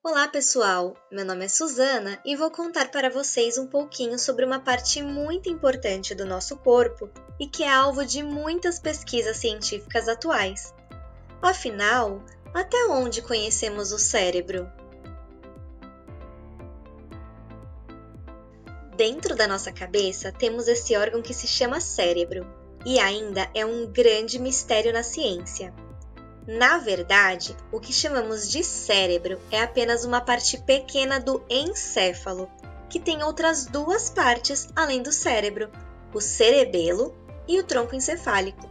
Olá, pessoal! Meu nome é Suzana e vou contar para vocês um pouquinho sobre uma parte muito importante do nosso corpo e que é alvo de muitas pesquisas científicas atuais. Afinal, até onde conhecemos o cérebro? Dentro da nossa cabeça temos esse órgão que se chama cérebro e ainda é um grande mistério na ciência. Na verdade, o que chamamos de cérebro é apenas uma parte pequena do encéfalo, que tem outras duas partes além do cérebro, o cerebelo e o tronco encefálico.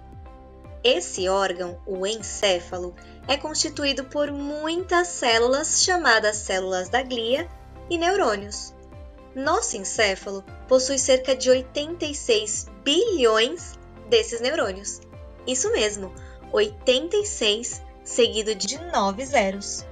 Esse órgão, o encéfalo, é constituído por muitas células chamadas células da glia e neurônios. Nosso encéfalo possui cerca de 86 bilhões desses neurônios. Isso mesmo! 86 seguido de 9 zeros.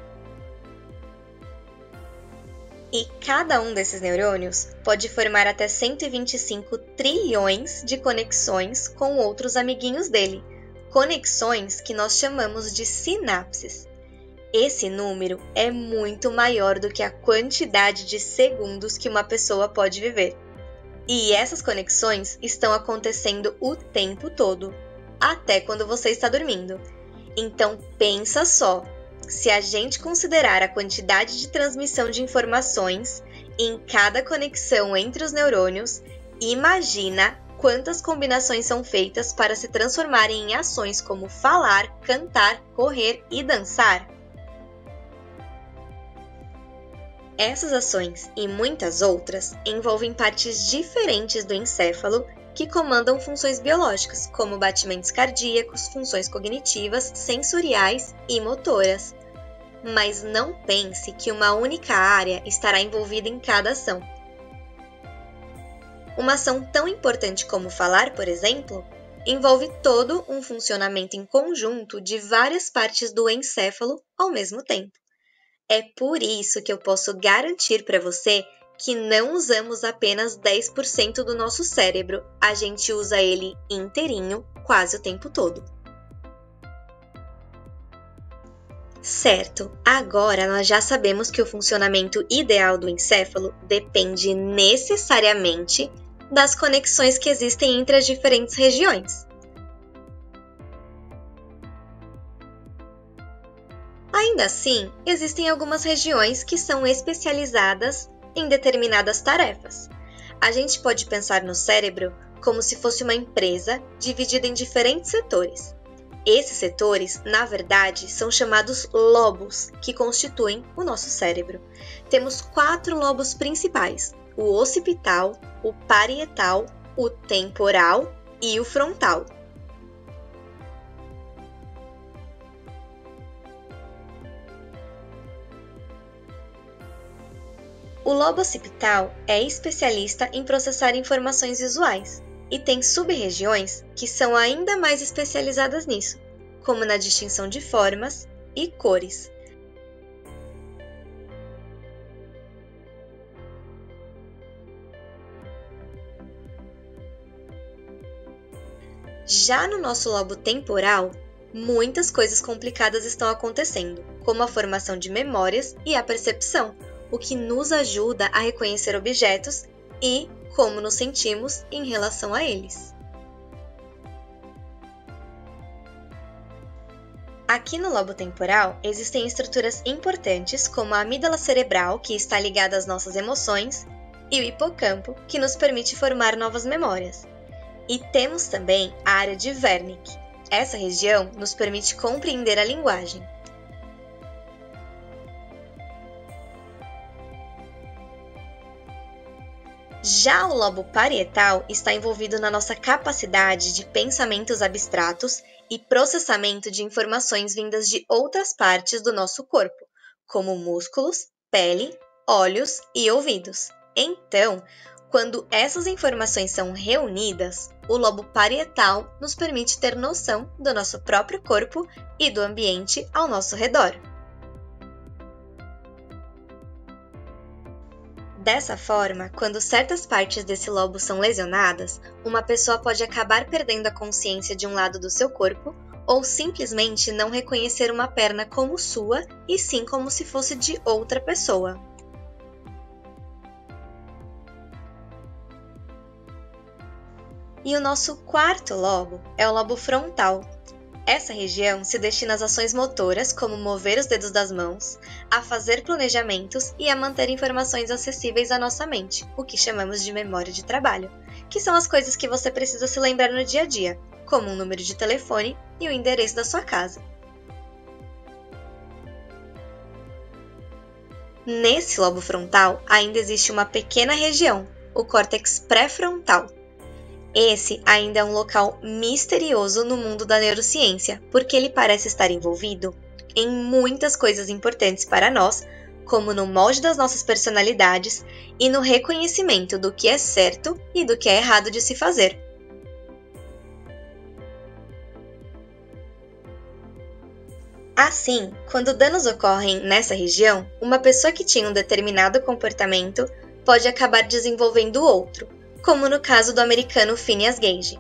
E cada um desses neurônios pode formar até 125 trilhões de conexões com outros amiguinhos dele, conexões que nós chamamos de sinapses. Esse número é muito maior do que a quantidade de segundos que uma pessoa pode viver. E essas conexões estão acontecendo o tempo todo, até quando você está dormindo. Então pensa só, se a gente considerar a quantidade de transmissão de informações em cada conexão entre os neurônios, imagina quantas combinações são feitas para se transformarem em ações como falar, cantar, correr e dançar. Essas ações e muitas outras envolvem partes diferentes do encéfalo que comandam funções biológicas, como batimentos cardíacos, funções cognitivas, sensoriais e motoras. Mas não pense que uma única área estará envolvida em cada ação. Uma ação tão importante como falar, por exemplo, envolve todo um funcionamento em conjunto de várias partes do encéfalo ao mesmo tempo. É por isso que eu posso garantir para você que não usamos apenas 10% do nosso cérebro, a gente usa ele inteirinho quase o tempo todo. Certo, agora nós já sabemos que o funcionamento ideal do encéfalo depende necessariamente das conexões que existem entre as diferentes regiões. Ainda assim, existem algumas regiões que são especializadas em determinadas tarefas. A gente pode pensar no cérebro como se fosse uma empresa dividida em diferentes setores. Esses setores, na verdade, são chamados lobos, que constituem o nosso cérebro. Temos 4 lobos principais: o occipital, o parietal, o temporal e o frontal. O lobo occipital é especialista em processar informações visuais e tem sub-regiões que são ainda mais especializadas nisso, como na distinção de formas e cores. Já no nosso lobo temporal, muitas coisas complicadas estão acontecendo, como a formação de memórias e a percepção, o que nos ajuda a reconhecer objetos e como nos sentimos em relação a eles. Aqui no lobo temporal existem estruturas importantes como a amígdala cerebral, que está ligada às nossas emoções, e o hipocampo, que nos permite formar novas memórias. E temos também a área de Wernicke. Essa região nos permite compreender a linguagem. Já o lobo parietal está envolvido na nossa capacidade de pensamentos abstratos e processamento de informações vindas de outras partes do nosso corpo, como músculos, pele, olhos e ouvidos. Então, quando essas informações são reunidas, o lobo parietal nos permite ter noção do nosso próprio corpo e do ambiente ao nosso redor. Dessa forma, quando certas partes desse lobo são lesionadas, uma pessoa pode acabar perdendo a consciência de um lado do seu corpo ou simplesmente não reconhecer uma perna como sua e sim como se fosse de outra pessoa. E o nosso quarto lobo é o lobo frontal. Essa região se destina às ações motoras, como mover os dedos das mãos, a fazer planejamentos e a manter informações acessíveis à nossa mente, o que chamamos de memória de trabalho, que são as coisas que você precisa se lembrar no dia a dia, como um número de telefone e o endereço da sua casa. Nesse lobo frontal ainda existe uma pequena região, o córtex pré-frontal. Esse ainda é um local misterioso no mundo da neurociência, porque ele parece estar envolvido em muitas coisas importantes para nós, como no molde das nossas personalidades e no reconhecimento do que é certo e do que é errado de se fazer. Assim, quando danos ocorrem nessa região, uma pessoa que tinha um determinado comportamento pode acabar desenvolvendo outro, como no caso do americano Phineas Gage.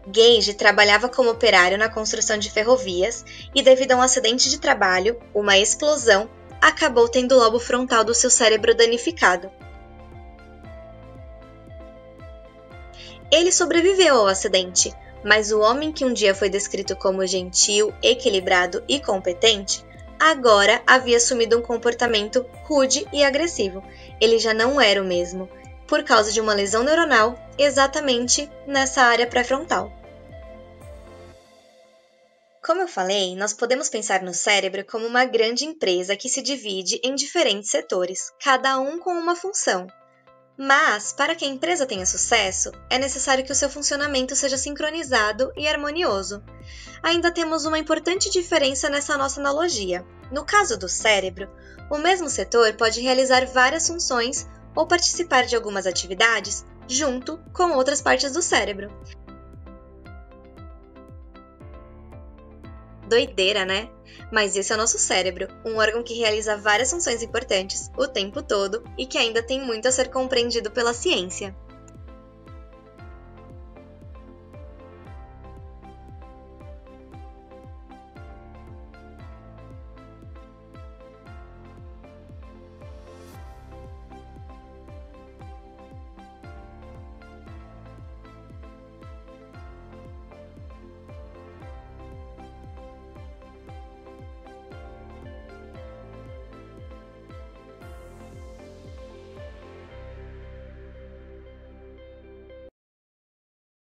Gage trabalhava como operário na construção de ferrovias e, devido a um acidente de trabalho, uma explosão, acabou tendo o lobo frontal do seu cérebro danificado. Ele sobreviveu ao acidente, mas o homem que um dia foi descrito como gentil, equilibrado e competente, agora havia assumido um comportamento rude e agressivo. Ele já não era o mesmo, por causa de uma lesão neuronal exatamente nessa área pré-frontal. Como eu falei, nós podemos pensar no cérebro como uma grande empresa que se divide em diferentes setores, cada um com uma função. Mas, para que a empresa tenha sucesso, é necessário que o seu funcionamento seja sincronizado e harmonioso. Ainda temos uma importante diferença nessa nossa analogia. No caso do cérebro, o mesmo setor pode realizar várias funções ou participar de algumas atividades junto com outras partes do cérebro. Doideira, né? Mas esse é o nosso cérebro, um órgão que realiza várias funções importantes o tempo todo e que ainda tem muito a ser compreendido pela ciência.